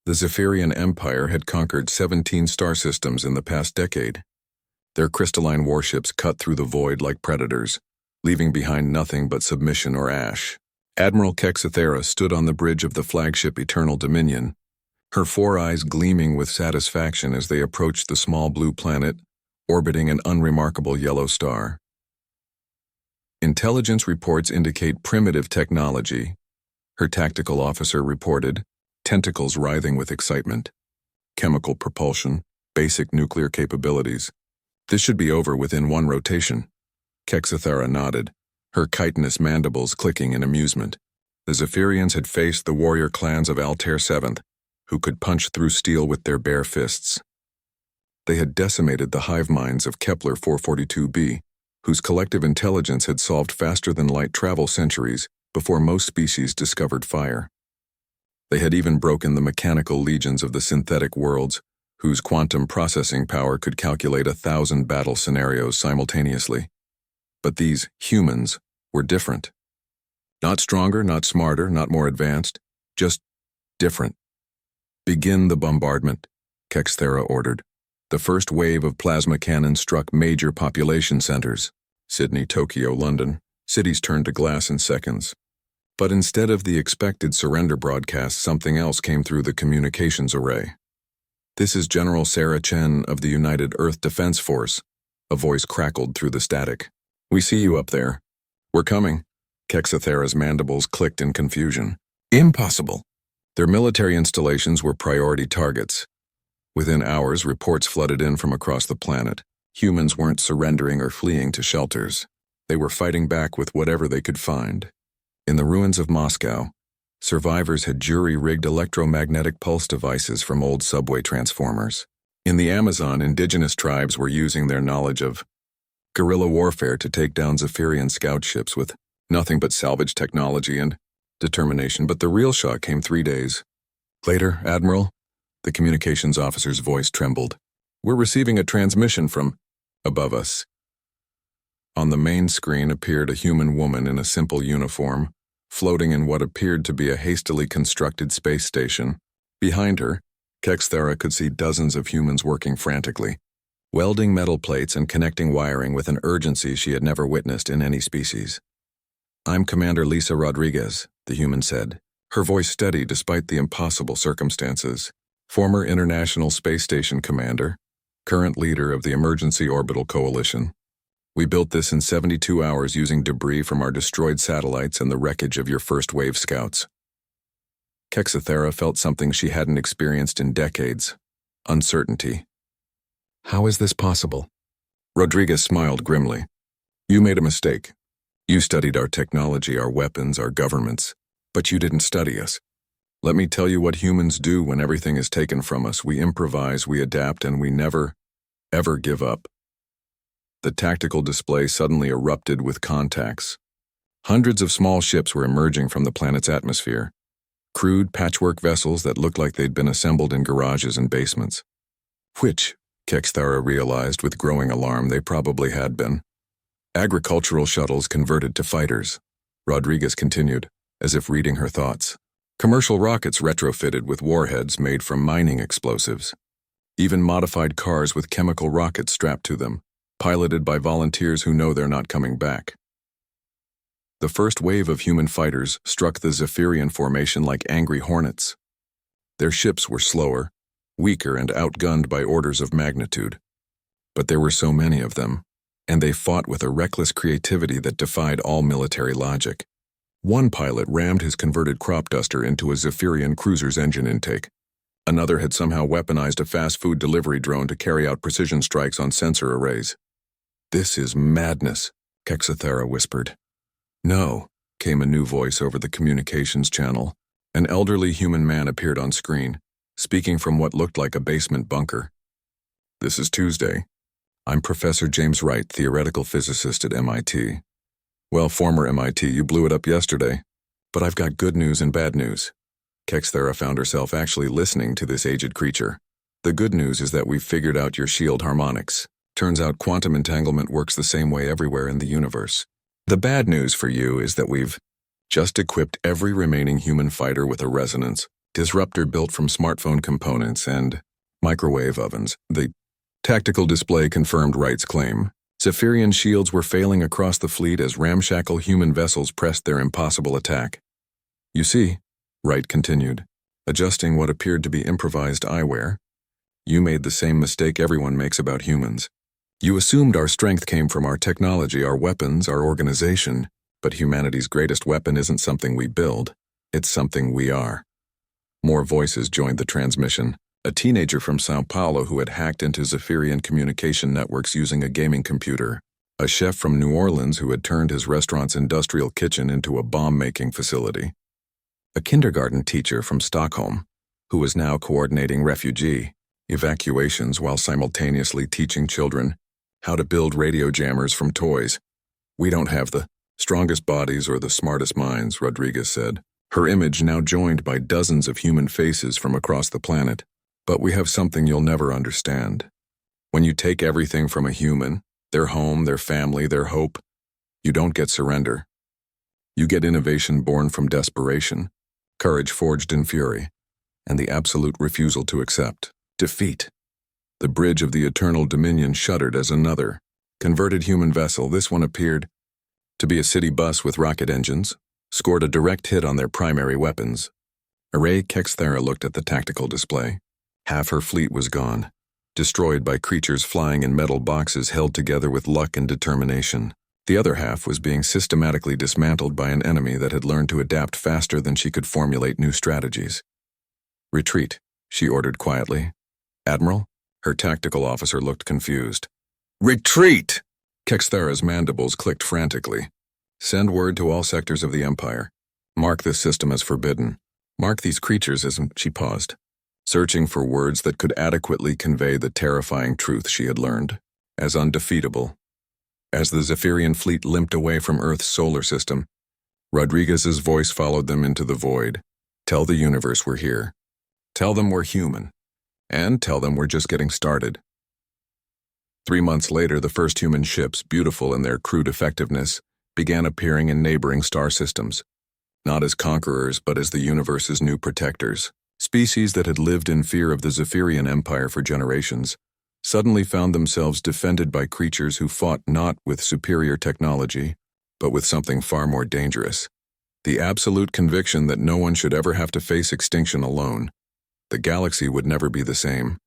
The Zephyrian Empire had conquered 17 star systems in the past decade. Their crystalline warships cut through the void like predators, leaving behind nothing but submission or ash. Admiral Kexithera stood on the bridge of the flagship Eternal Dominion, her four eyes gleaming with satisfaction as they approached the small blue planet, orbiting an unremarkable yellow star. Intelligence reports indicate primitive technology, her tactical officer reported, tentacles writhing with excitement. Chemical propulsion, basic nuclear capabilities. This should be over within one rotation. Kexithera nodded, her chitinous mandibles clicking in amusement. The Zephyrians had faced the warrior clans of Altair VII, who could punch through steel with their bare fists. They had decimated the hive minds of Kepler 442b, whose collective intelligence had solved faster-than-light travel centuries before most species discovered fire. They had even broken the mechanical legions of the synthetic worlds, whose quantum processing power could calculate 1,000 battle scenarios simultaneously. But these humans were different. Not stronger, not smarter, not more advanced, just different. Begin the bombardment, Kexithera ordered. The first wave of plasma cannons struck major population centers. Sydney, Tokyo, London. Cities turned to glass in seconds. But instead of the expected surrender broadcast, something else came through the communications array. "This is General Sarah Chen of the United Earth Defense Force," a voice crackled through the static. "We see you up there. We're coming." Kexithera's mandibles clicked in confusion. Impossible. Their military installations were priority targets. Within hours, reports flooded in from across the planet. Humans weren't surrendering or fleeing to shelters. They were fighting back with whatever they could find. In the ruins of Moscow, survivors had jury-rigged electromagnetic pulse devices from old subway transformers. In the Amazon, indigenous tribes were using their knowledge of guerrilla warfare to take down Zephyrian scout ships with nothing but salvage technology and determination. But the real shock came 3 days later. "Admiral," the communications officer's voice trembled. "We're receiving a transmission from above us." On the main screen appeared a human woman in a simple uniform, floating in what appeared to be a hastily constructed space station. Behind her, Kexithera could see dozens of humans working frantically, welding metal plates and connecting wiring with an urgency she had never witnessed in any species. "I'm Commander Lisa Rodriguez," the human said, her voice steady despite the impossible circumstances. "Former International Space Station commander, current leader of the Emergency Orbital Coalition. We built this in 72 hours using debris from our destroyed satellites and the wreckage of your first-wave scouts." Kexithera felt something she hadn't experienced in decades: uncertainty. "How is this possible?" Rodriguez smiled grimly. "You made a mistake. You studied our technology, our weapons, our governments, but you didn't study us. Let me tell you what humans do when everything is taken from us. We improvise, we adapt, and we never, ever give up." The tactical display suddenly erupted with contacts. Hundreds of small ships were emerging from the planet's atmosphere, crude patchwork vessels that looked like they'd been assembled in garages and basements. Which, Kexithera realized with growing alarm, they probably had been. Agricultural shuttles converted to fighters, Rodriguez continued, as if reading her thoughts. Commercial rockets retrofitted with warheads made from mining explosives. Even modified cars with chemical rockets strapped to them, piloted by volunteers who know they're not coming back. The first wave of human fighters struck the Zephyrian formation like angry hornets. Their ships were slower, weaker, and outgunned by orders of magnitude. But there were so many of them, and they fought with a reckless creativity that defied all military logic. One pilot rammed his converted crop duster into a Zephyrian cruiser's engine intake. Another had somehow weaponized a fast food delivery drone to carry out precision strikes on sensor arrays. "This is madness," Kexithera whispered. "No," came a new voice over the communications channel. An elderly human man appeared on screen, speaking from what looked like a basement bunker. "This is Tuesday. I'm Professor James Wright, theoretical physicist at MIT. Well, former MIT, you blew it up yesterday. But I've got good news and bad news." Kexithera found herself actually listening to this aged creature. "The good news is that we've figured out your shield harmonics. Turns out quantum entanglement works the same way everywhere in the universe. The bad news for you is that we've just equipped every remaining human fighter with a resonance, disruptor built from smartphone components and microwave ovens. The tactical display confirmed Wright's claim. Zephyrian shields were failing across the fleet as ramshackle human vessels pressed their impossible attack. You see, Wright continued, adjusting what appeared to be improvised eyewear, you made the same mistake everyone makes about humans. You assumed our strength came from our technology, our weapons, our organization, but humanity's greatest weapon isn't something we build, it's something we are. More voices joined the transmission. A teenager from Sao Paulo who had hacked into Zephyrian communication networks using a gaming computer. A chef from New Orleans who had turned his restaurant's industrial kitchen into a bomb-making facility. A kindergarten teacher from Stockholm who was now coordinating refugee evacuations while simultaneously teaching children how to build radio jammers from toys. We don't have the strongest bodies or the smartest minds, Rodriguez said, her image now joined by dozens of human faces from across the planet. But we have something you'll never understand. When you take everything from a human, their home, their family, their hope, you don't get surrender. You get innovation born from desperation, courage forged in fury, and the absolute refusal to accept defeat. The bridge of the eternal dominion shuddered as another converted human vessel, this one appeared to be a city bus with rocket engines, scored a direct hit on their primary weapons. Array Kexthera looked at the tactical display. Half her fleet was gone, destroyed by creatures flying in metal boxes held together with luck and determination. The other half was being systematically dismantled by an enemy that had learned to adapt faster than she could formulate new strategies. Retreat, she ordered quietly. Admiral? Her tactical officer looked confused. Retreat! Kexthera's mandibles clicked frantically. Send word to all sectors of the Empire. Mark this system as forbidden. Mark these creatures as... She paused, searching for words that could adequately convey the terrifying truth she had learned, as undefeatable. As the Zephyrian fleet limped away from Earth's solar system, Rodriguez's voice followed them into the void. Tell the universe we're here. Tell them we're human. And tell them we're just getting started. 3 months later, the first human ships, beautiful in their crude effectiveness, began appearing in neighboring star systems, not as conquerors but as the universe's new protectors. Species that had lived in fear of the Zephyrian Empire for generations suddenly found themselves defended by creatures who fought not with superior technology, but with something far more dangerous. The absolute conviction that no one should ever have to face extinction alone. The galaxy would never be the same.